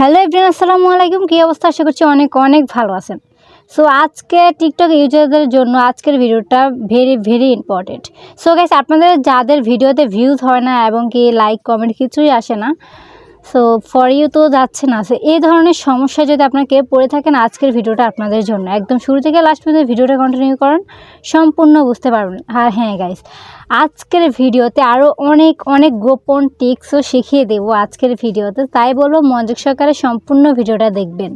Hello everyone, আসসালামু আলাইকুম। কী অবস্থা? আশা করছি অনেক অনেক ভালো আছেন। সো আজকে টিকটক ইউজারদের জন্য আজকের ভিডিওটা ভেরি ইম্পর্টেন্ট। সো গাইস, আপনাদের যাদের ভিডিওতে ভিউজ হয় না এবং কি লাইক কমেন্ট কিছুই আসে না, সো ফর ইউ তো যাচ্ছে না, সো এই ধরনের সমস্যা যদি আপনাকে পড়ে থাকেন, আজকের ভিডিওটা আপনাদের জন্য। একদম শুরু থেকে লাস্ট পর্যন্ত ভিডিওটা কন্টিনিউ করেন, সম্পূর্ণ বুঝতে পারবেন। আর হ্যাঁ গাইস, আজকের ভিডিওতে আরও অনেক গোপন টিক্সও শিখিয়ে দেবো আজকের ভিডিওতে, তাই বলবো মনোযোগ সহকারে সম্পূর্ণ ভিডিওটা দেখবেন।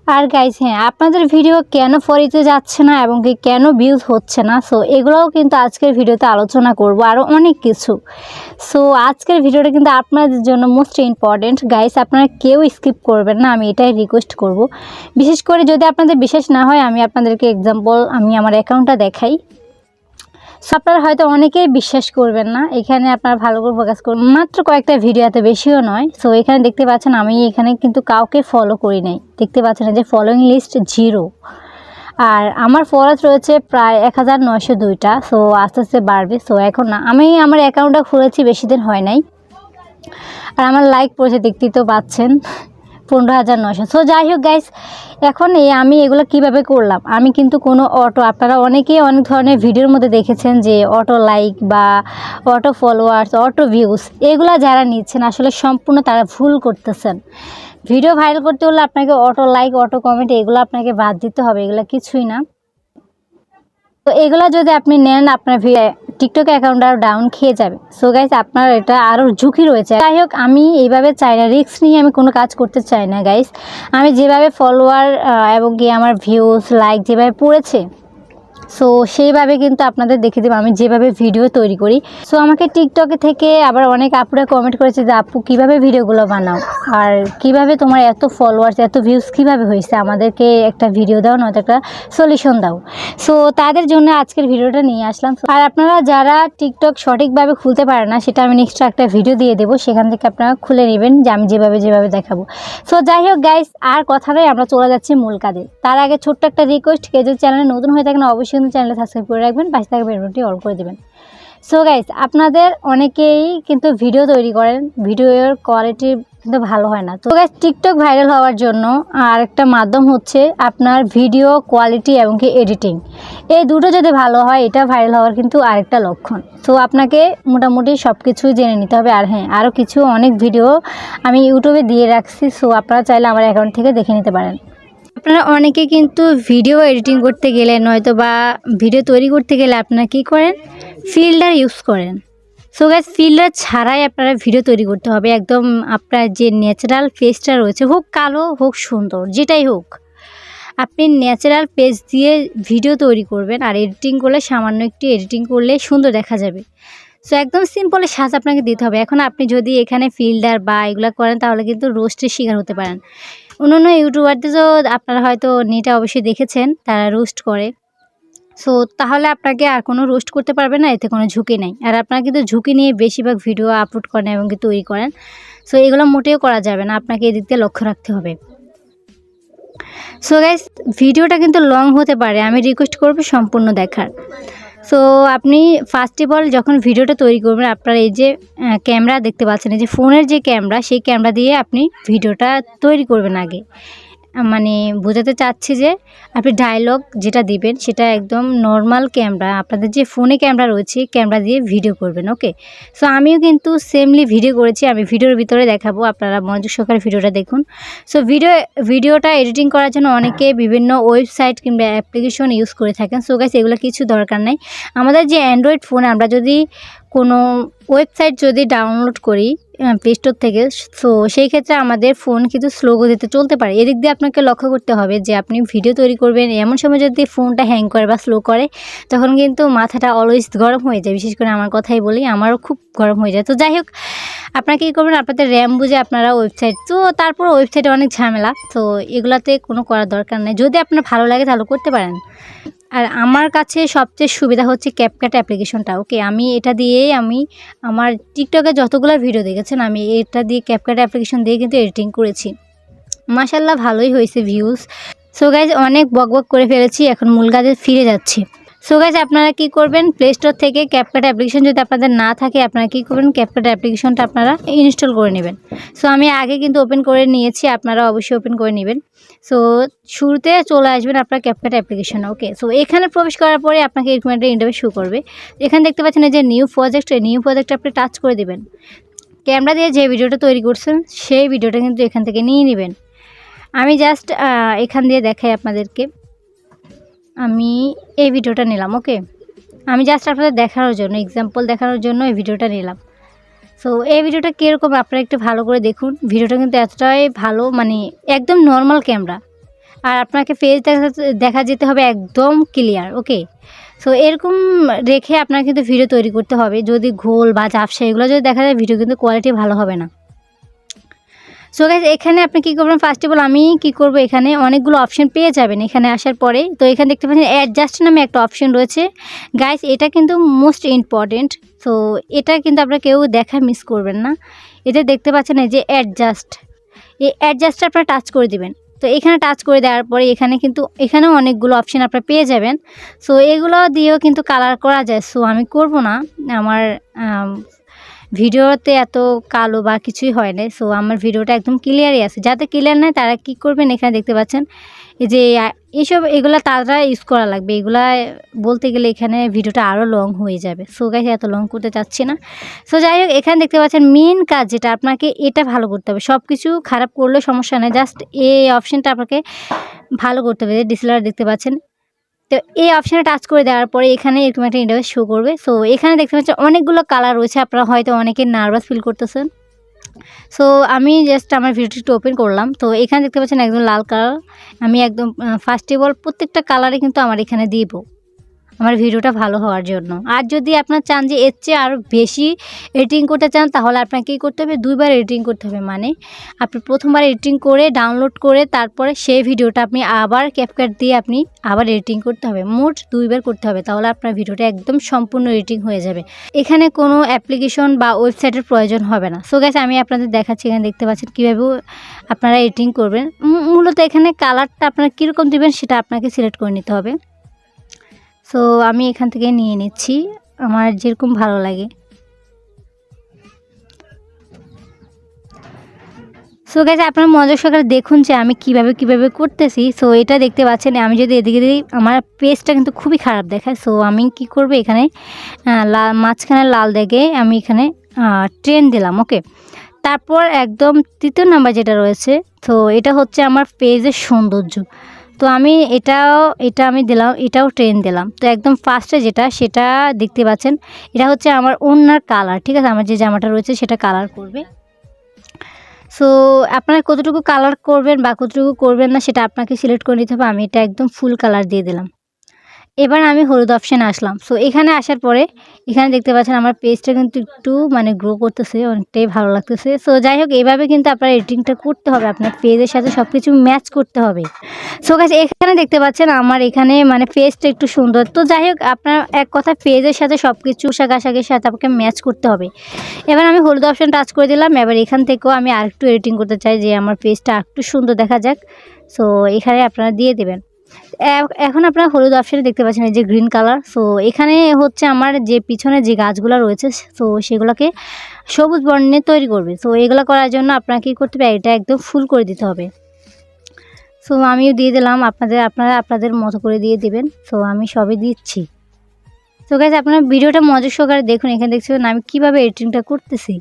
আর গাইস হ্যাঁ, আপনাদের ভিডিও কেন ফরিতে যাচ্ছে না এবং কি কেন ভিউজ হচ্ছে না, সো এগুলোও কিন্তু আজকের ভিডিওতে আলোচনা করব, আরও অনেক কিছু। সো আজকের ভিডিওটা কিন্তু আপনাদের জন্য মোস্ট ইম্পর্টেন্ট গাইস, আপনারা কেউ স্কিপ করবেন না, আমি এটাই রিকোয়েস্ট করব। বিশেষ করে যদি আপনাদের বিশ্বাস না হয়, আমি আপনাদেরকে এক্সাম্পল আমি আমার অ্যাকাউন্টটা দেখাই। সো আপনারা হয়তো অনেকেই বিশ্বাস করবেন না, এখানে আপনারা ভালো করে ফোকাস করুন। মাত্র কয়েকটা ভিডিও, এত বেশিও নয়। সো এখানে দেখতে পাচ্ছেন আমি এখানে কিন্তু কাউকে ফলো করি নাই, দেখতে পাচ্ছেন যে ফলোয়িং লিস্ট 0। আর আমার ফলোয়ার্স রয়েছে প্রায় 1902টা। সো আস্তে আস্তে বাড়বে। সো এখন না, আমি আমার অ্যাকাউন্টটা খুলেছি বেশি দিন হয় নাই, আর আমার লাইক পড়েছে দেখতেই তো পাচ্ছেন 15,900। সো যাই হোক গাইস, এখন আমি এগুলো কিভাবে করলাম, আমি কিন্তু কোনো আপনারা অনেকেই অনেক ধরনের ভিডিওর মধ্যে দেখেছেন যে অটো লাইক বা অটো ফলোয়ার্স, অটো ভিউজ, এগুলো যারা নিচ্ছেন আসলে সম্পূর্ণ তারা ভুল করতেছেন। ভিডিও ভাইরাল করতে হলে আপনাকে অটো লাইক, অটো কমেন্ট এগুলো আপনাকে বাদ দিতে হবে, এগুলো কিছুই না। তো এগুলো যদি আপনি নেন, আপনার টিকটক অ্যাকাউন্ট আরও ডাউন খেয়ে যাবে। সো গাইস, আপনার এটা আরও ঝুঁকি রয়েছে। যাই হোক, আমি এইভাবে চাই না, রিস্ক নিয়ে আমি কোনো কাজ করতে চাই না গাইস। আমি যেভাবে ফলোয়ার এবং কি আমার ভিউজ লাইক যেভাবে পড়েছে, সো সেইভাবে কিন্তু আপনাদের দেখে দেবো আমি যেভাবে ভিডিও তৈরি করি। সো আমাকে টিকটকে থেকে আবার অনেক আপুরা কমেন্ট করেছে যে আপু কীভাবে ভিডিওগুলো বানাও, আর কিভাবে তোমার এত ফলোয়ার্স এত ভিউজ কীভাবে হয়েছে, আমাদেরকে একটা ভিডিও দাও, নয়তো একটা সলিউশন দাও। সো তাদের জন্য আজকের ভিডিওটা নিয়ে আসলাম। আর আপনারা যারা টিকটক সঠিকভাবে খুলতে পারে না, সেটা আমি নেক্সট একটা ভিডিও দিয়ে দেবো, সেখান থেকে আপনারা খুলে নেবেন, যে আমি যেভাবে দেখাবো। সো যাই হোক গাইস, আর কথা নয়, আমরা চলে যাচ্ছি মূল কাজে। তার আগে ছোট্ট একটা রিকোয়েস্ট, কেউ যদি চ্যানেলে নতুন হয়ে থাকেন অবশ্যই চ্যানেলে সাবস্ক্রাইব করে রাখবেন, পাশে থাকা বেল বাটনটি অন করে দেবেন। সো গাইস, আপনাদের অনেকেই কিন্তু ভিডিও তৈরি করেন, ভিডিওর কোয়ালিটি কিন্তু ভালো হয় না। তো গাইস, টিকটক ভাইরাল হওয়ার জন্য আরেকটা মাধ্যম হচ্ছে আপনার ভিডিও কোয়ালিটি এবং কি এডিটিং, এই দুটো যদি ভালো হয়, এটা ভাইরাল হওয়ার কিন্তু আরেকটা লক্ষণ। তো আপনাকে মোটামুটি সব কিছুই জেনে নিতে হবে। আর হ্যাঁ, আরও কিছু অনেক ভিডিও আমি ইউটিউবে দিয়ে রাখছি, সো আপনারা চাইলে আমার অ্যাকাউন্ট থেকে দেখে নিতে পারেন। আপনারা অনেকে কিন্তু ভিডিও এডিটিং করতে গেলে, নয়তো বা ভিডিও তৈরি করতে গেলে আপনারা কী করেন, ফিল্টার ইউজ করেন। সো গাইস, ফিল্টার ছাড়াই আপনারা ভিডিও তৈরি করতে হবে। একদম আপনার যে ন্যাচারাল ফেসটা রয়েছে, হোক কালো হোক সুন্দর, যেটাই হোক, আপনি ন্যাচারাল ফেস দিয়ে ভিডিও তৈরি করবেন। আর এডিটিং করলে সামান্য একটু এডিটিং করলে সুন্দর দেখা যাবে। সো একদম সিম্পল সাজ আপনাকে দিতে হবে। এখন আপনি যদি এখানে ফিল্টার বা এগুলো করেন, তাহলে কিন্তু রোস্টের শিকার হতে পারেন। অন্য ইউটিউবারদের তো আপনারা হয়তো নেটে অবশ্যই দেখেছেন, তারা রোস্ট করে। সো তাহলে আপনাকে আর কোনো রোস্ট করতে পারবে না, এতে কোনো ঝুঁকি নেই। আর আপনারা কিন্তু ঝুঁকি নিয়ে বেশিরভাগ ভিডিও আপলোড করেন এবং কি তৈরি করেন। সো এগুলো মোটেও করা যাবে না, আপনাকে এদিক দিয়ে লক্ষ্য রাখতে হবে। সো গাইস, ভিডিওটা কিন্তু লং হতে পারে, আমি রিকোয়েস্ট করব সম্পূর্ণ দেখার। সো আপনি ফার্স্ট অফ অল যখন ভিডিওটা তৈরি করবেন, আপনার এই যে ক্যামেরা দেখতে পাচ্ছেন, এই যে ফোনের যে ক্যামেরা, সেই ক্যামেরা দিয়ে আপনি ভিডিওটা তৈরি করবেন আগে। মানে বোঝাতে চাচ্ছি যে আপনি ডায়লগ যেটা দিবেন, সেটা একদম নর্মাল ক্যামেরা, আপনাদের যে ফোনে ক্যামেরা রয়েছে, ক্যামেরা দিয়ে ভিডিও করবেন। ওকে, সো আমিও কিন্তু সেমলি ভিডিও করেছি, আমি ভিডিওর ভিতরে দেখাবো, আপনারা মনোযোগ সহকারে ভিডিওটা দেখুন। সো ভিডিওটা এডিটিং করার জন্য অনেকে বিভিন্ন ওয়েবসাইট কিংবা অ্যাপ্লিকেশন ইউজ করে থাকেন। সো গাইস, এগুলো কিছু দরকার নাই। আমাদের যে অ্যান্ড্রয়েড ফোন, আমরা যদি কোনো ওয়েবসাইট যদি ডাউনলোড করি প্লে স্টোর থেকে, সো সেই ক্ষেত্রে আমাদের ফোন কিন্তু স্লো গতিতে চলতে পারে। এদিক দিয়ে আপনাকে লক্ষ্য করতে হবে যে আপনি ভিডিও তৈরি করবেন, এমন সময় যদি ফোনটা হ্যাং করে বা স্লো করে, তখন কিন্তু মাথাটা অলওয়েজ গরম হয়ে যায়। বিশেষ করে আমার কথাই বলি, আমারও খুব গরম হয়ে যায়। তো যাই হোক, আপনারা কী করবেন, আপনাদের র্যাম বুঝে আপনারা ওয়েবসাইট, তো তারপর ওয়েবসাইটে অনেক ঝামেলা, তো এগুলাতে কোনো করার দরকার নেই। যদি আপনার ভালো লাগে তাহলে করতে পারেন। আর আমার কাছে সবচেয়ে সুবিধা হচ্ছে ক্যাপকাট অ্যাপ্লিকেশনটা। ওকে, আমি এটা দিয়েই আমার টিকটকে যতগুলো ভিডিও দেখেছেন, আমি এটা দিয়ে ক্যাপকাট অ্যাপ্লিকেশন দিয়ে কিন্তু এডিটিং করেছি। মাশাআল্লাহ ভালোই হয়েছে ভিউজ। সো গাইজ, অনেক বকবক করে ফেলেছি, এখন মূল কাজে ফিরে যাচ্ছি। সো গাইস আপনারা কি করবেন, প্লে স্টোর থেকে ক্যাপকাট অ্যাপ্লিকেশন যদি আপনাদের না থাকে আপনারা কি করবেন, ক্যাপকাট অ্যাপ্লিকেশনটা আপনারা ইনস্টল করে নেবেন। সো আমি আগে কিন্তু ওপেন করে নিয়েছি, আপনারা অবশ্যই ওপেন করে নেবেন। সো শুরুতে চলে আসবেন আপনার ক্যাপকাট অ্যাপ্লিকেশন। ওকে, সো এখানে প্রবেশ করার পরে আপনাকে এরকম একটা ইন্টারফেস শো করবে। এখানে দেখতে পাচ্ছেন এই যে নিউ প্রজেক্ট, নিউ প্রজেক্টে আপনি টাচ করে দেবেন। ক্যামেরা দিয়ে যে ভিডিওটা তৈরি করছেন সেই ভিডিওটা কিন্তু এখান থেকে নিয়ে নেবেন। আমি জাস্ট এখান দিয়ে দেখাই আপনাদেরকে। আমি এই ভিডিওটা নিলাম। ওকে, আমি জাস্ট আপনাদের দেখানোর জন্য, এক্সাম্পল দেখানোর জন্য এই ভিডিওটা নিলাম। সো এই ভিডিওটা কীরকম আপনারা একটু ভালো করে দেখুন। ভিডিওটা কিন্তু এতটাই ভালো, মানে একদম নর্মাল ক্যামেরা, আর আপনাকে ফেস দেখা যেতে হবে একদম ক্লিয়ার। ওকে, সো এরকম রেখে আপনার কিন্তু ভিডিও তৈরি করতে হবে। যদি ঘোল বা ঝাপসা এগুলো যদি দেখা যায় ভিডিও কিন্তু কোয়ালিটি ভালো হবে না। সো গাইস এখানে আপনি কী করবেন, ফার্স্ট অফ অল আমি কী করব, এখানে অনেকগুলো অপশন পেয়ে যাবেন এখানে আসার পরে। তো এখানে দেখতে পাচ্ছেন অ্যাডজাস্ট নামে একটা অপশন রয়েছে গাইস, এটা কিন্তু মোস্ট ইম্পর্টেন্ট। সো এটা কিন্তু আপনারা কেউ দেখা মিস করবেন না। এতে দেখতে পাচ্ছেন এই যে অ্যাডজাস্ট, এই অ্যাডজাস্টটা আপনারা টাচ করে দিবেন। তো এখানে টাচ করে দেওয়ার পরে এখানে কিন্তু এখানেও অনেকগুলো অপশন আপনারা পেয়ে যাবেন। সো এগুলো দিয়েও কিন্তু কালার করা যায়। সো আমি করব না, আমার ভিডিওতে এত কালো বা কিছুই হয় না। সো আমার ভিডিওটা একদম ক্লিয়ারই আছে। যাতে ক্লিয়ার নাই তারা কি করবেন, এখানে দেখতে পাচ্ছেন এই যে এগুলা তারা ইউজ করা লাগবে। এগুলা বলতে গেলে এখানে ভিডিওটা আরও লং হয়ে যাবে। সো গাইস এত লং করতে চাচ্ছি না। সো যাই হোক, এখানে দেখতে পাচ্ছেন মেন কাজ যেটা, আপনাকে এটা ভালো করতে হবে। সব কিছু খারাপ করলে সমস্যা নেই, জাস্ট এই অপশানটা আপনাকে ভালো করতে হবে। ডিসলার দেখতে পাচ্ছেন, তো এই অপশানে টাচ করে দেওয়ার পরে এখানে এরকম একটা ইন্টারফেস শো করবে। সো এখানে দেখতে পাচ্ছেন অনেকগুলো কালার রয়েছে। আপনারা হয়তো অনেকে নার্ভাস ফিল করতেছেন। সো আমি জাস্ট আমার ভিডিওটি একটু ওপেন করলাম। তো এখানে দেখতে পাচ্ছেন একদম লাল কালার। আমি একদম ফার্স্ট অফ অল প্রত্যেকটা কালারে কিন্তু আমার এখানে দিব আমার ভিডিওটা ভালো হওয়ার জন্য। আর যদি আপনার চান যে এর চেয়ে আরও বেশি এডিটিং করতে চান, তাহলে আপনাকে কী করতে হবে, 2 বার এডিটিং করতে হবে। মানে আপনি প্রথমবার এডিটিং করে ডাউনলোড করে তারপরে সেই ভিডিওটা আপনি আবার ক্যাপকাট দিয়ে আপনি আবার এডিটিং করতে হবে। মোট 2 বার করতে হবে, তাহলে আপনার ভিডিওটা একদম সম্পূর্ণ এডিটিং হয়ে যাবে। এখানে কোনো অ্যাপ্লিকেশন বা ওয়েবসাইটের প্রয়োজন হবে না। সো গাইস আমি আপনাদের দেখাচ্ছি, এখানে দেখতে পাচ্ছেন কীভাবে আপনারা এডিটিং করবেন। মূলত এখানে কালারটা আপনারা কীরকম দেবেন সেটা আপনাকে সিলেক্ট করে নিতে হবে। সো আমি এখান থেকে নিয়ে নিচ্ছি আমার যেরকম ভালো লাগে। সো গাইস আপনারা মনোযোগ সহকারে দেখুন যে আমি কিভাবে করতেছি। সো এটা দেখতে পাচ্ছেন, আমি যদি এদিকে দিই আমার পেজটা কিন্তু খুবই খারাপ দেখায়। সো আমি কি করব, এখানে মাঝখানে লাল দেখে আমি এখানে ট্রেন দিলাম। ওকে, তারপর একদম 3য় নাম্বার যেটা রয়েছে, তো এটা হচ্ছে আমার পেজের সৌন্দর্য। তো আমি এটা আমি দিলাম, এটাও ট্রেন দিলাম। তো একদম ফার্স্টে যেটা সেটা দেখতে পাচ্ছেন, এটা হচ্ছে আমার ওড়নার কালার। ঠিক আছে, আমার যে জামাটা রয়েছে সেটা কালার করবে। সো আপনারা কতটুকু কালার করবেন বা কতটুকু করবেন না সেটা আপনাকে সিলেক্ট করে নিতে হবে। আমি এটা একদম ফুল কালার দিয়ে দিলাম। এবার আমি হলুদ অপশানে আসলাম। সো এখানে আসার পরে এখানে দেখতে পাচ্ছেন আমার পেজটা কিন্তু একটু মানে গ্রো করতেছে, অনেকটাই ভালো লাগতেছে। সো যাই হোক, এইভাবে কিন্তু আপনার এডিটিংটা করতে হবে, আপনার পেজের সাথে সব কিছু ম্যাচ করতে হবে। সো গাইস এখানে দেখতে পাচ্ছেন আমার এখানে মানে পেজটা একটু সুন্দর। তো যাই হোক, আপনার এক কথা পেজের সাথে সব কিছু পোশাকের সাথে আপনাকে ম্যাচ করতে হবে। এবার আমি হলুদ অপশান টাচ করে দিলাম। এবার এখান থেকেও আমি আরেকটু এডিটিং করতে চাই যে আমার পেজটা আরেকটু সুন্দর দেখা যাক। সো এখানে আপনারা দিয়ে দেবেন। এখন আপনারা হলুদ অপশানে দেখতে পাচ্ছেন এই যে গ্রিন কালার। সো এখানে হচ্ছে আমার যে পিছনে যে গাছগুলো রয়েছে, সো সেগুলোকে সবুজ বর্ণে তৈরি করবে। সো এগুলো করার জন্য আপনারা কী করতে হবে, এটা একদম ফুল করে দিতে হবে। সো আমিও দিয়ে দিলাম, আপনারা আপনাদের মতো করে দিয়ে দেবেন। সো আমি সবই দিচ্ছি। সো গাইস আপনারা ভিডিওটা মনোযোগ সহকারে দেখুন, এখানে দেখছেন আমি কীভাবে এডিটিংটা করতেছি।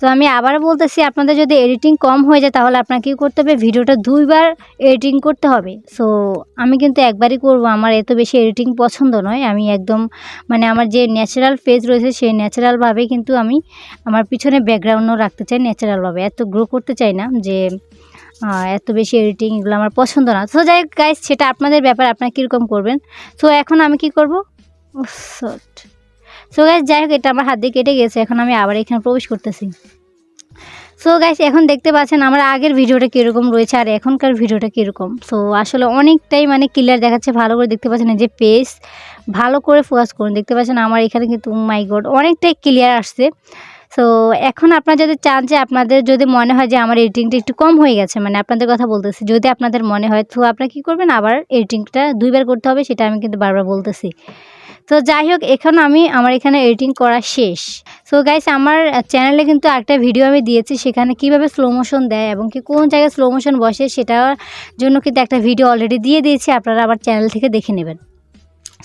তো আমি আবার বলতেছি, আপনাদের যদি এডিটিং কম হয়ে যায় তাহলে আপনাকে কী করতে হবে, ভিডিওটা 2 বার এডিটিং করতে হবে। সো আমি কিন্তু একবারই করব, আমার এত বেশি এডিটিং পছন্দ নয়। আমি একদম মানে আমার যে ন্যাচারাল ফেস রয়েছে সেই ন্যাচারালভাবেই কিন্তু আমি আমার পিছনে ব্যাকগ্রাউন্ডও রাখতে চাই ন্যাচারালভাবে, এত গ্রো করতে চাই না যে এত বেশি এডিটিং, এগুলো আমার পছন্দ না। সো যাই হোক গাইস, সেটা আপনাদের ব্যাপার, আপনারা কীরকম করবেন। সো এখন আমি কি করব, সো গাইস যাই হোক, এটা আমার হাত দিয়ে কেটে গেছে। এখন আমি আবার এখানে প্রবেশ করতেছি। সো গাইস এখন দেখতে পাচ্ছেন আমার আগের ভিডিওটা কীরকম রয়েছে আর এখনকার ভিডিওটা কীরকম। সো আসলে অনেকটাই মানে ক্লিয়ার দেখাচ্ছে, ভালো করে দেখতে পাচ্ছেন যে পেজ ভালো করে ফোকাস করুন। দেখতে পাচ্ছেন আমার এখানে কিন্তু মাই গড অনেকটাই ক্লিয়ার আসছে। সো এখন আপনারা যদি চান যে আপনাদের যদি মনে হয় যে আমার এডিটিংটা একটু কম হয়ে গেছে, মানে আপনাদের কথা বলতেছি, যদি আপনাদের মনে হয় তো আপনারা কী করবেন, আবার এডিটিংটা 2 বার করতে হবে, সেটা আমি কিন্তু বারবার বলতেছি। তো যাই হোক, এখন আমার এখানে এডিটিং করা শেষ। সো গাইস, আমার চ্যানেলে কিন্তু একটা ভিডিও আমি দিয়েছি, সেখানে কিভাবে স্লো মোশন দেয় এবং কি কোন জায়গায় স্লো মোশন বসে সেটার জন্য কিন্তু একটা ভিডিও অলরেডি দিয়ে দিয়েছি, আপনারা আবার চ্যানেল থেকে দেখে নেবেন।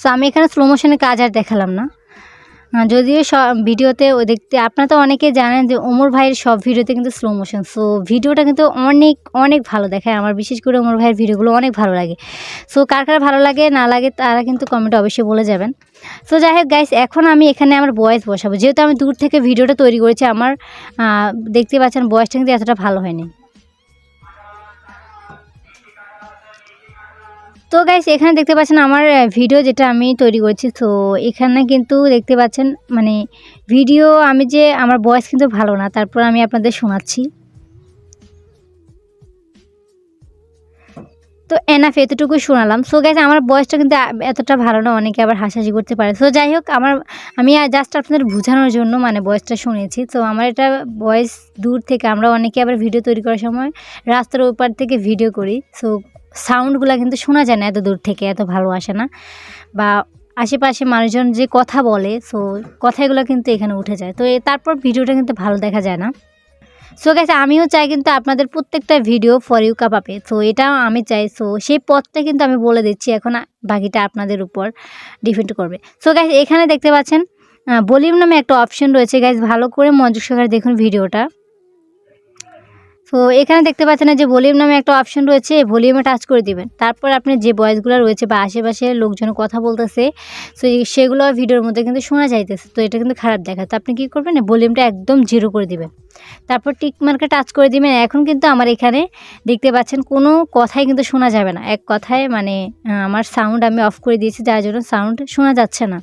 সো আমি এখানে স্লো মোশনের কাজ আর দেখালাম না। যদিও ভিডিওতে দেখতে আপনারা তো অনেকেই জানেন যে ওমর ভাইয়ের সব ভিডিওতে কিন্তু স্লো মোশন। সো ভিডিওটা কিন্তু অনেক অনেক ভালো দেখায়। আমার বিশেষ করে ওমর ভাইয়ের ভিডিওগুলো অনেক ভালো লাগে। সো কার কার ভালো লাগে না লাগে তারা কিন্তু কমেন্টে অবশ্যই বলে যাবেন। সো যাই হোক গাইস, এখন আমি এখানে আমার ভয়েস বসাবো। যেহেতু আমি দূর থেকে ভিডিওটা তৈরি করেছি, আমার দেখতে পাচ্ছেন ভয়েসটা কিন্তু এতটা ভালো হয়নি। তো গাইস, এখানে দেখতে পাচ্ছেন আমার ভিডিও যেটা আমি তৈরি করেছি। তো এখানে কিন্তু দেখতে পাচ্ছেন মানে ভিডিও আমি যে আমার ভয়েস কিন্তু ভালো না, তারপর আমি আপনাদের শোনাচ্ছি। তো এনাফ এতটুকুই শোনালাম। সো গাইস, আমার ভয়েসটা কিন্তু এতটা ভালো না, অনেকে আবার হাসাহাসি করতে পারে। সো যাই হোক, আমি জাস্ট আপনাদের বোঝানোর জন্য মানে ভয়েসটা শুনেছি। তো আমার এটা ভয়েস দূর থেকে, আমরা অনেকে আবার ভিডিও তৈরি করার সময় রাস্তার ওপার থেকে ভিডিও করি। সো সাউন্ডগুলো কিন্তু শোনা যায় না, এত দূর থেকে এত ভালো আসে না, বা আশেপাশে মানুষজন যে কথা বলে সো কথাগুলো কিন্তু এখানে উঠে যায়। তো তারপর ভিডিওটা কিন্তু ভালো দেখা যায় না। সো গাইস, আমিও চাই কিন্তু আপনাদের প্রত্যেকটা ভিডিও ফর ইউ পাবে। সো এটাও আমি চাই। সো সেই পথটা কিন্তু আমি বলে দিচ্ছি, এখন বাকিটা আপনাদের উপর ডিপেন্ড করবে। সো গাইস, এখানে দেখতে পাচ্ছেন ভলিউম নামে একটা অপশন রয়েছে। গাইস, ভালো করে মনোযোগ সহকারে দেখুন ভিডিওটা। সো এখানে দেখতে পাচ্ছেন যে ভলিউম নামে একটা অপশন রয়েছে, ভলিউমে টাচ করে দিবেন। তারপর আপনার যে ভয়েসগুলো রয়েছে বা আশেপাশে লোকজন কথা বলতেছে, সো সেগুলো ভিডিওর মধ্যে কিন্তু শোনা যাইতেছে। তো এটা কিন্তু খারাপ দেখা। তো আপনি কী করবেন, ভলিউমটা একদম 0 করে দিবেন। তারপর টিক মার্কে টাচ করে দিবেন। এখন কিন্তু আমার এখানে দেখতে পাচ্ছেন কোনো কথাই কিন্তু শোনা যাবে না। এক কথায় মানে আমার সাউন্ড আমি অফ করে দিয়েছি, যার জন্য সাউন্ড শোনা যাচ্ছে না।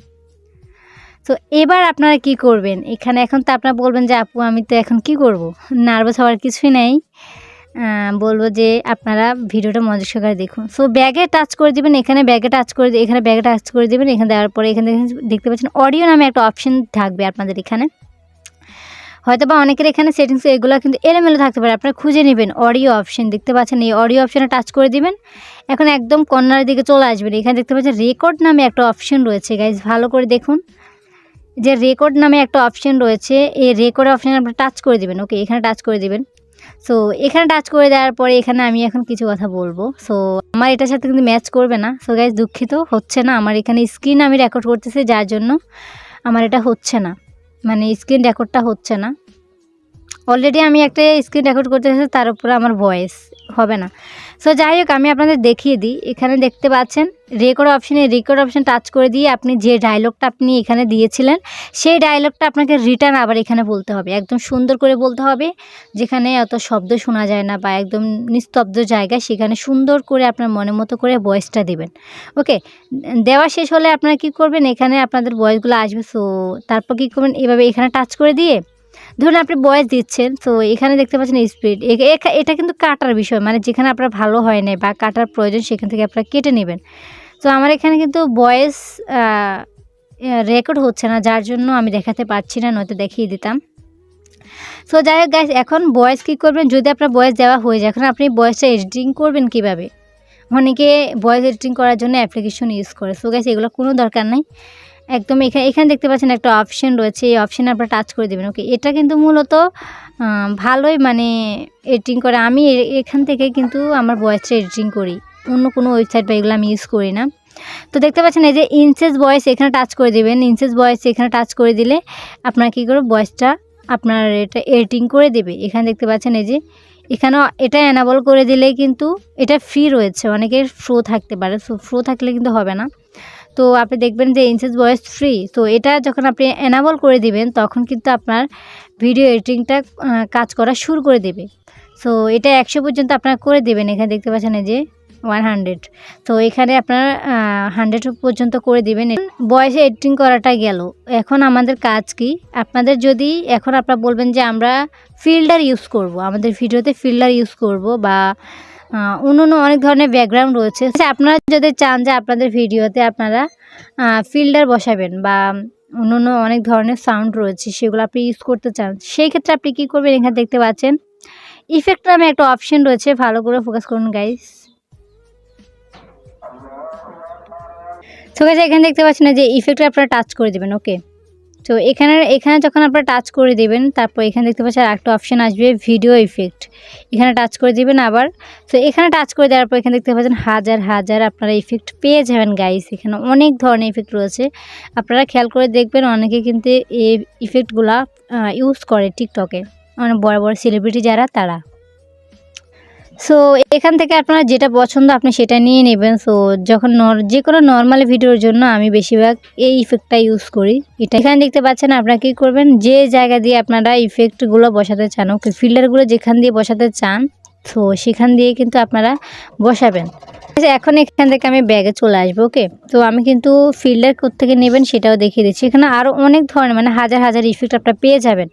তো এবার আপনারা কি করবেন, এখানে এখন তো আপনারা বলবেন যে আপু আমি তো এখন কি করব, নার্ভাস হওয়ার কিছুই নেই। বলবো যে আপনারা ভিডিওটা মনোযোগ সহকারে দেখুন। সো ব্যাগে টাচ করে দিবেন, এখানে ব্যাগে টাচ করে এখানে ব্যাগে টাচ করে দিবেন। এখানে দেওয়ার পরে এখানে দেখতে পাচ্ছেন অডিও নামে একটা অপশন থাকবে আপনাদের এখানে। হয়তো বা অনেকের এখানে সেটিংস এগুলো কিন্তু এলোমেলো থাকতে পারে, আপনারা খুঁজে নেবেন। অডিও অপশন দেখতে পাচ্ছেন, এই অডিও অপশনে টাচ করে দিবেন। এখন একদম কর্নারের দিকে চলে আসবেন। এখানে দেখতে পাচ্ছেন রেকর্ড নামে একটা অপশন রয়েছে। গাইজ, ভালো করে দেখুন যে রেকর্ড নামে একটা অপশন রয়েছে, এই রেকর্ড অপশানে আপনারা টাচ করে দিবেন। ওকে, এখানে টাচ করে দিবেন। সো এখানে টাচ করে দেওয়ার পরে এখানে আমি এখন কিছু কথা বলবো। সো আমার এটার সাথে কিন্তু ম্যাচ করবে না। সো গাইজ, দুঃখিত, হচ্ছে না। আমার এখানে স্ক্রিন আমি রেকর্ড করতেছি, যার জন্য আমার এটা হচ্ছে না, মানে স্ক্রিন রেকর্ডটা হচ্ছে না। অলরেডি আমি একটা স্ক্রিন রেকর্ড করতেছি, তার উপরে আমার ভয়েস হবে না। সো যাই হোক, আমি আপনাদের দেখিয়ে দিই। এখানে দেখতে পাচ্ছেন রেকর্ড অপশন টাচ করে দিয়ে আপনি যে ডায়লগটা আপনি এখানে দিয়েছিলেন, সেই ডায়লগটা আপনাকে রিটার্ন আবার এখানে বলতে হবে। একদম সুন্দর করে বলতে হবে, যেখানে অত শব্দ শোনা যায় না বা একদম নিস্তব্ধ জায়গায়, সেখানে সুন্দর করে আপনার মনের মতো করে ভয়েসটা দিবেন। ওকে, দেওয়া শেষ হলে আপনারা কী করবেন, এখানে আপনাদের ভয়েসগুলো আসবে। সো তারপর কী করবেন, এভাবে এখানে টাচ করে দিয়ে ধরুন আপনি ভয়েস দিচ্ছেন। তো এখানে দেখতে পাচ্ছেন স্পিড, এটা কিন্তু কাটার বিষয়, মানে যেখানে আপনার ভালো হয় না বা কাটার প্রয়োজন সেখান থেকে আপনারা কেটে নেবেন। তো আমার এখানে কিন্তু ভয়েস রেকর্ড হচ্ছে না, যার জন্য আমি দেখাতে পারছি না, নয়তো দেখিয়ে দিতাম। সো যাই হোক গাইস, এখন ভয়েস কী করবেন, যদি আপনার ভয়েস দেওয়া হয়ে যায়, এখন আপনি ভয়েসটা এডিটিং করবেন কীভাবে। অনেকে ভয়েস এডিটিং করার জন্য অ্যাপ্লিকেশন ইউজ করে। সো গাইস, এগুলো কোনো দরকার নাই। একদম এখানে দেখতে পাচ্ছেন একটা অপশন রয়েছে, এই অপশানে আপনারা টাচ করে দেবেন। ওকে, এটা কিন্তু মূলত ভালোই মানে এডিটিং করে। আমি এখান থেকে কিন্তু আমার ভয়েসটা এডিটিং করি, অন্য কোনো ওয়েবসাইট বা এগুলো আমি ইউজ করি না। তো দেখতে পাচ্ছেন এই যে ইনসেস ভয়েস, এখানে টাচ করে দেবেন। ইনসেস ভয়েস এখানে টাচ করে দিলে আপনারা কী করবে, ভয়েসটা আপনার এটা এডিটিং করে দেবে। এখানে দেখতে পাচ্ছেন এই যে এখানেও এটা এনাবল করে দিলে কিন্তু এটা ফ্রি রয়েছে, অনেকের ফ্রো থাকতে পারে। সো ফ্রো থাকলে কিন্তু হবে না। তো আপনি দেখবেন যে ইনসেস ভয়েস ফ্রি। তো এটা যখন আপনি এনাবল করে দিবেন, তখন কিন্তু আপনার ভিডিও এডিটিংটা কাজ করা শুরু করে দেবে। সো এটা 100 পর্যন্ত আপনারা করে দেবেন। এখানে দেখতে পাচ্ছেন এই যে 100। তো এখানে আপনারা 100 পর্যন্ত করে দিবেন। ভয়েসে এডিটিং করাটা গেল। এখন আমাদের কাজ কি, আপনাদের যদি এখন আপনারা বলবেন যে আমরা ফিল্টার ইউজ করব, আমাদের ভিডিওতে ফিল্টার ইউজ করব বা অন্য অনেক ধরনের ব্যাকগ্রাউন্ড রয়েছে। আপনারা যদি চান যে আপনাদের ভিডিওতে আপনারা ফিল্টার বসাবেন বা অন্য অনেক ধরনের সাউন্ড রয়েছে, সেগুলো আপনি ইউজ করতে চান, সেই ক্ষেত্রে আপনি কী করবেন, এখানে দেখতে পাচ্ছেন ইফেক্ট নামে একটা অপশন রয়েছে, ভালো করে ফোকাস করুন গাইস। সো গাইস এখানে দেখতে পাচ্ছেন যে ইফেক্টটা আপনারা টাচ করে দেবেন। ওকে, তো এখানে যখন আপনারা টাচ করে দেবেন, তারপর এখানে দেখতে পাচ্ছেন আরেকটা অপশন আসবে ভিডিও ইফেক্ট, এখানে টাচ করে দিবেন আবার। তো এখানে টাচ করে দেওয়ার পর এখানে দেখতে পাচ্ছেন হাজার হাজার আপনারা ইফেক্ট পেয়ে যাবেন গাইস। এখানে অনেক ধরনের ইফেক্ট রয়েছে, আপনারা খেয়াল করে দেখবেন, অনেকে কিন্তু এই ইফেক্টগুলা ইউজ করে টিকটকে, অনেক বড় বড় সেলিব্রিটি যারা, তারা। সো এখান থেকে আপনার যেটা পছন্দ আপনি সেটা নিয়ে নেবেন। সো যখন যে কোনো নর্মাল ভিডিওর জন্য আমি বেশিরভাগ এই ইফেক্টটা ইউজ করি। এটা এখানে দেখতে পাচ্ছেন, আপনারা কী করবেন, যে জায়গা দিয়ে আপনারা ইফেক্টগুলো বসাতে চান, ওকে, ফিল্টারগুলো যেখান দিয়ে বসাতে চান, সো সেখান দিয়ে কিন্তু আপনারা বসাবেন। এখন এখান থেকে আমি ব্যাগে চলে আসবো। ওকে, তো আমি কিন্তু ফিল্টার কোত্থেকে নেবেন সেটাও দেখিয়ে দিচ্ছি। এখানে আরও অনেক ধরনের মানে হাজার হাজার ইফেক্ট আপনারা পেয়ে যাবেন।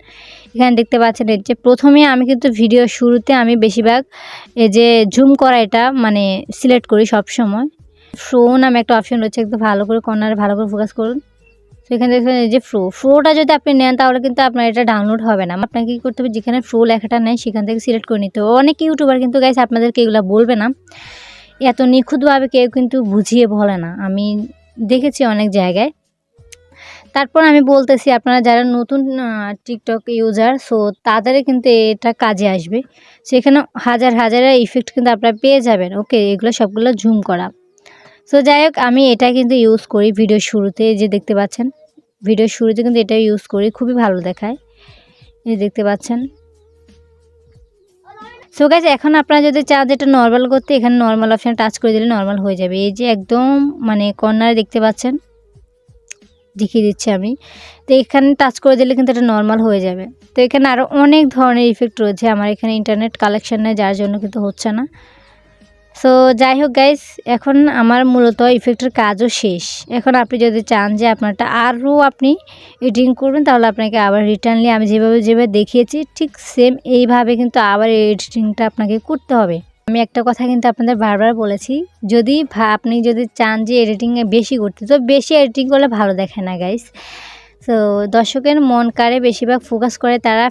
এখানে দেখতে পাচ্ছেন এই যে প্রথমে আমি কিন্তু ভিডিও শুরুতে আমি বেশিরভাগ এই যে জুম করা এটা মানে সিলেক্ট করি সব সময়। ফ্লো নামে একটা অপশন রয়েছে, একটু ভালো করে কর্নারে ভালো করে ফোকাস করুন। তো এখানে দেখবেন এই যে ফ্লোটা যদি আপনি নেন তাহলে কিন্তু আপনার এটা ডাউনলোড হবে না। আপনাকে কী করতে হবে, যেখানে ফ্লো লেখাটা নেয় সেখান থেকে সিলেক্ট করে নিতে হবে। অনেক ইউটিউবার কিন্তু গাইস আপনাদেরকে এগুলো বলবে না, এত নিখুঁতভাবে কেউ কিন্তু বুঝিয়ে বলে না, আমি দেখেছি অনেক জায়গায়। তারপর আমি বলতেছি, আপনারা যারা নতুন টিকটক ইউজার, সো তাদের কিন্তু এটা কাজে আসবে। সেখানে হাজার হাজারের ইফেক্ট কিন্তু আপনারা পেয়ে যাবেন। ওকে, এগুলো সবগুলো জুম করা। সো যাই হোক, আমি এটা কিন্তু ইউজ করি ভিডিওর শুরুতে, যে দেখতে পাচ্ছেন ভিডিওর শুরুতে কিন্তু এটা ইউজ করি, খুবই ভালো দেখায়, এই দেখতে পাচ্ছেন। সো গাইস এখন আপনারা যদি চান যেটা নর্মাল করতে, এখানে নর্মাল অপশানে টাচ করে দিলে নর্মাল হয়ে যাবে। এই যে একদম মানে কর্নারে দেখতে পাচ্ছেন, দেখিয়ে দিচ্ছি আমি। তো এখানে টাচ করে দিলে কিন্তু এটা নর্মাল হয়ে যাবে। তো এখানে আরও অনেক ধরনের ইফেক্ট রয়েছে, আমার এখানে ইন্টারনেট কালেকশন নেই যার জন্য কিন্তু হচ্ছে না। সো যাই হোক গাইস, এখন আমার মূলত ইফেক্টের কাজও শেষ। এখন আপনি যদি চান যে আপনারটা আরও আপনি এডিটিং করবেন, তাহলে আপনাকে আবার রিটার্নলি আমি যেভাবে দেখিয়েছি ঠিক সেম এইভাবে কিন্তু আবার এই এডিটিংটা আপনাকে করতে হবে। আমি একটা কথা কিন্তু আপনাদের বারবার বলেছি, যদি আপনি যদি চান যে এডিটিংয়ে বেশি করতে, তো বেশি এডিটিং করলে ভালো দেখে না গাইস। সো দর্শকের মন কারে বেশিরভাগ ফোকাস করে তারা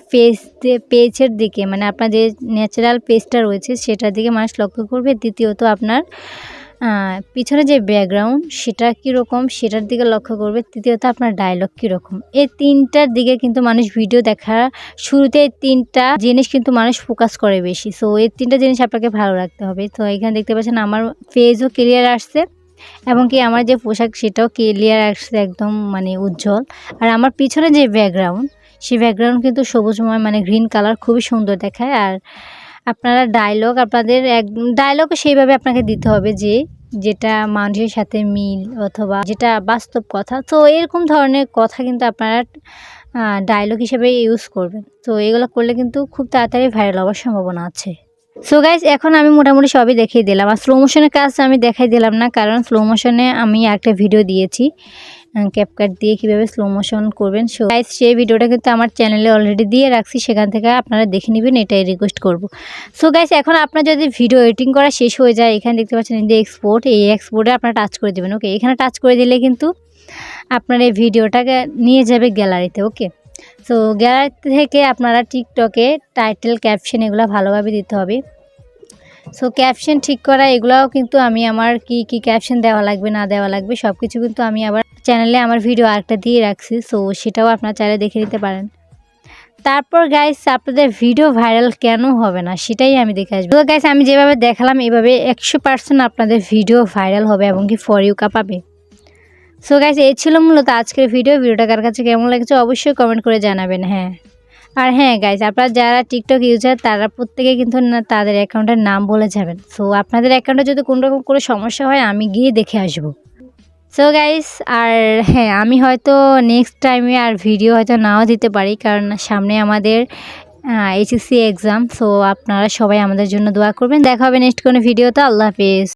পেজের দিকে, মানে আপনার যে ন্যাচারাল পেজটা রয়েছে সেটার দিকে মানুষ লক্ষ্য করবে। দ্বিতীয়ত আপনার পিছনে যে ব্যাকগ্রাউন্ড সেটা কীরকম সেটার দিকে লক্ষ্য করবে। তৃতীয়ত আপনার ডায়লগ কীরকম, এই তিনটার দিকে কিন্তু মানুষ ভিডিও দেখা শুরুতে এই তিনটা জিনিস কিন্তু মানুষ ফোকাস করে বেশি। সো এই তিনটা জিনিস আপনাকে ভালো রাখতে হবে। তো এখানে দেখতে পাচ্ছেন আমার ফেসও ক্লিয়ার আসছে, এবং কি আমার যে পোশাক সেটাও ক্লিয়ার আসছে, একদম মানে উজ্জ্বল। আর আমার পিছনে যে ব্যাকগ্রাউন্ড, সেই ব্যাকগ্রাউন্ড কিন্তু সবুজময় মানে গ্রিন কালার, খুবই সুন্দর দেখায়। আর আপনারা আপনাদের ডায়লগও সেইভাবে আপনাকে দিতে হবে যেটা মানুষের সাথে মিল অথবা যেটা বাস্তব কথা। তো এরকম ধরনের কথা কিন্তু আপনারা ডায়লগ হিসেবে ইউজ করবেন। তো এগুলো করলে কিন্তু খুব তাড়াতাড়ি ভাইরাল হওয়ার সম্ভাবনা আছে। সো গাইস এখন আমি মোটামুটি সবই দেখিয়ে দিলাম। আর স্লো মোশনের কাজ আমি দেখাই দিলাম না, কারণ স্লো মোশনে আমি একটা ভিডিও দিয়েছি ক্যাপকাট দিয়ে কীভাবে স্লো মোশন করবেন। সো গাইস সেই ভিডিওটা কিন্তু আমার চ্যানেলে অলরেডি দিয়ে রাখছি, সেখান থেকে আপনারা দেখে নেবেন, এটাই রিকোয়েস্ট করব। সো গাইস এখন আপনার যদি ভিডিও এডিটিং করা শেষ হয়ে যায়, এখানে দেখতে পাচ্ছেন যে এক্সপোর্ট, এই এক্সপোর্টে আপনারা টাচ করে দেবেন। ওকে, এখানে টাচ করে দিলে কিন্তু আপনার এই ভিডিওটাকে নিয়ে যাবে গ্যালারিতে। ওকে, সো গ্যালারি থেকে আপনারা টিকটকে টাইটেল ক্যাপশন এগুলো ভালোভাবে দিতে হবে। সো ক্যাপশন ঠিক করা এগুলোও কিন্তু আমি আমার কি ক্যাপশন দেওয়া লাগবে না দেওয়া লাগবে সব কিছু কিন্তু আমি আবার চ্যানেলে আমার ভিডিও আরেকটা দিয়ে রাখছি। সো সেটাও আপনারা চাইলে দেখে নিতে পারেন। তারপর গাইস আপনাদের ভিডিও ভাইরাল কেন হবে না সেটাই আমি দেখে আসবো। তো গাইস আমি যেভাবে দেখালাম এভাবে 100% আপনাদের ভিডিও ভাইরাল হবে এবং কি ফর ইউ পাবে। সো গাইস এই ছিল মূলত আজকের ভিডিওটা কার কাছে কেমন লাগছে অবশ্যই কমেন্ট করে জানাবেন। আর হ্যাঁ গাইস, আপনারা যারা টিকটক ইউজার তারা প্রত্যেকে কিন্তু তাদের অ্যাকাউন্টের নাম বলে যাবেন। সো আপনাদের অ্যাকাউন্টে যদি কোনো রকম কোনো সমস্যা হয় আমি গিয়ে দেখে আসবো। সো গাইস আর হ্যাঁ, আমি হয়তো নেক্সট টাইমে আর ভিডিও হয়তো নাও দিতে পারি, কারণ সামনে আমাদের এইচএসসি এক্সাম। সো আপনারা সবাই আমাদের জন্য দোয়া করবেন। দেখা হবে নেক্সট কোনো ভিডিওতে। আল্লাহ হাফেজ।